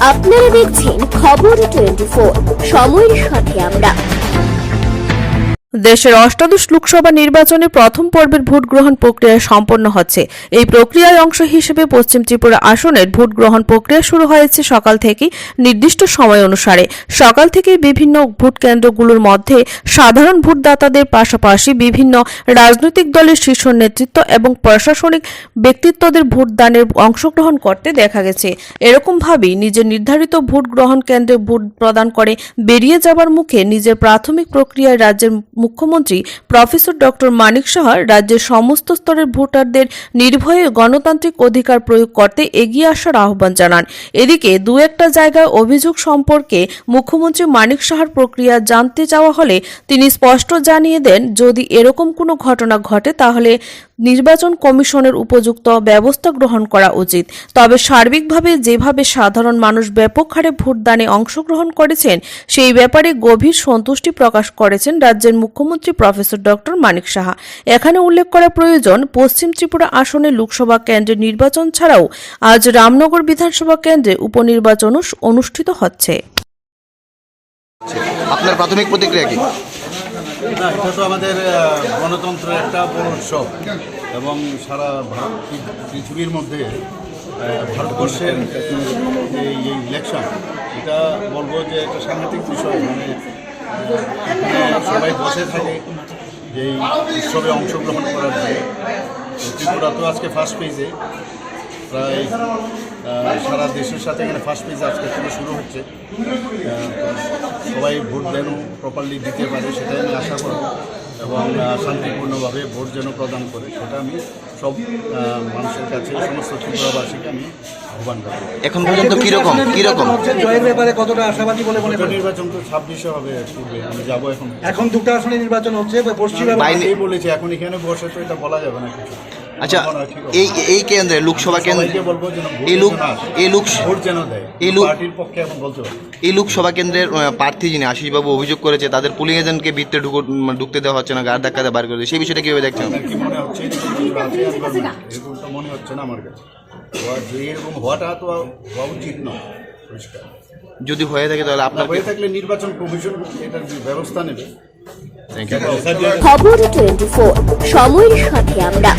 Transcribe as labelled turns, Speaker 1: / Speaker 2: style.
Speaker 1: আপনারা দেখছেন খবর 24, সময়ের সাথে আমরা।
Speaker 2: দেশের অষ্টাদশ লোকসভা নির্বাচনে প্রথম পর্বের ভোট গ্রহণ প্রক্রিয়া সম্পন্ন হচ্ছে। এই প্রক্রিয়ার অংশ হিসেবে পশ্চিম ত্রিপুরা আসনের ভোট গ্রহণ প্রক্রিয়া শুরু হয়েছে সকাল থেকেই নির্দিষ্ট সময় অনুসারে। সকাল থেকে বিভিন্ন ভোট কেন্দ্রগুলোর মধ্যে সাধারণ ভোটদাতাদের পাশাপাশি বিভিন্ন রাজনৈতিক দলের শীর্ষ নেতৃত্ব এবং প্রশাসনিক ব্যক্তিত্বদের ভোটদানের অংশগ্রহণ করতে দেখা গেছে। এরকমভাবেই নিজের নির্ধারিত ভোট গ্রহণ কেন্দ্রে ভোট প্রদান করে বেরিয়ে যাবার মুখে নিজের প্রাথমিক প্রক্রিয়ায় রাজ্যের মুখ্যমন্ত্রী প্রফেসর ডক্টর মানিক সাহা রাজ্যের সমস্ত স্তরের ভোটারদের নির্ভয়ে গণতান্ত্রিক অধিকার প্রয়োগ করতে এগিয়ে আসার আহ্বান জানান। এদিকে দু একটা জায়গায় অভিযোগ সম্পর্কে মুখ্যমন্ত্রী মানিক সাহার প্রক্রিয়া জানতে চাওয়া হলে তিনি স্পষ্ট জানিয়ে দেন, যদি এরকম কোনো ঘটনা ঘটে তাহলে নির্বাচন কমিশনের উপযুক্ত ব্যবস্থা গ্রহণ করা উচিত। তবে সার্বিকভাবে যেভাবে সাধারণ মানুষ ব্যাপক হারে ভোটদানে অংশগ্রহণ করেছেন সেই ব্যাপারে গভীর সন্তুষ্টি প্রকাশ করেছেন রাজ্যের মুখ্যমন্ত্রী প্রফেসর ডক্টর মানিক সাহা। এখানে উল্লেখ করা প্রয়োজন, পশ্চিম ত্রিপুরা আসনে লোকসভা কেন্দ্রের নির্বাচন ছাড়াও আজ রামনগর বিধানসভা কেন্দ্রে উপনির্বাচনও অনুষ্ঠিত হচ্ছে।
Speaker 3: আপনার প্রাথমিক প্রতিক্রিয়া কি?
Speaker 4: না, এটা তো আমাদের গণতন্ত্রের একটা বড় উৎসব এবং সারা পৃথিবীর মধ্যে ভারতবর্ষের এই ইলেকশন, এটা বলবো যে একটা সাংঘাতিক বিষয়। মানে সবাই বসে থাকে যে এই উৎসবে অংশগ্রহণ করার জন্য। ত্রিপুরা তো আজকে ফার্স্ট পেজে, প্রায় সারা দেশের সাথে এখানে ফার্স্ট পেজ আজকে থেকে শুরু হচ্ছে। সবাই ভোট যেন প্রপারলি দিতে পারে সেটাই আমি আশা করব এবং শান্তিপূর্ণভাবে ভোট যেন প্রদান করে সেটা আমি সব মানুষের কাছে, সমস্ত ত্রিপুরাবাসীকে আমি আহ্বান করব।
Speaker 3: এখন পর্যন্ত কিরকম
Speaker 5: জয়ের ব্যাপারে কতটা আশাবাদী বলে মনে করেন?
Speaker 4: নির্বাচন তো 26-এ হবে, পূর্বে আমি যাবো।
Speaker 5: এখন দুটো আসনে নির্বাচন হচ্ছে
Speaker 4: পশ্চিমবঙ্গে বলেছে, এখন এখানে বসে তো এটা বলা যাবে না কিছু।
Speaker 3: আচ্ছা, এই কেন্দ্রে লোকসভা কেন্দ্রে
Speaker 4: বলবো যেন ভোট যেন দেয়, পার্টির পক্ষে এখন বলতে পারবো।
Speaker 3: এই লোকসভা কেন্দ্রের প্রার্থী যিনি আশিসবাবু অভিযোগ করেছে তাদের পুলিং এজেন্টকে ভিতরে ঢুকতে দেওয়া হচ্ছে না, গাড় ধাক্কাতে বার করে দেয়, সেই বিষয়টা কিভাবে দেখছেন?
Speaker 4: কি মনে হচ্ছে এরকম তো মনে হচ্ছে না আমার কাছে। এরকম হওয়াটা তো হওয়া উচিত নয়। পরিষ্কার
Speaker 3: যদি হয়ে থাকে তাহলে আপনার
Speaker 4: হয়ে থাকলে নির্বাচন কমিশন এটার ব্যবস্থা নেবে।
Speaker 1: খবর 24, সময়ের সাথে আমরা।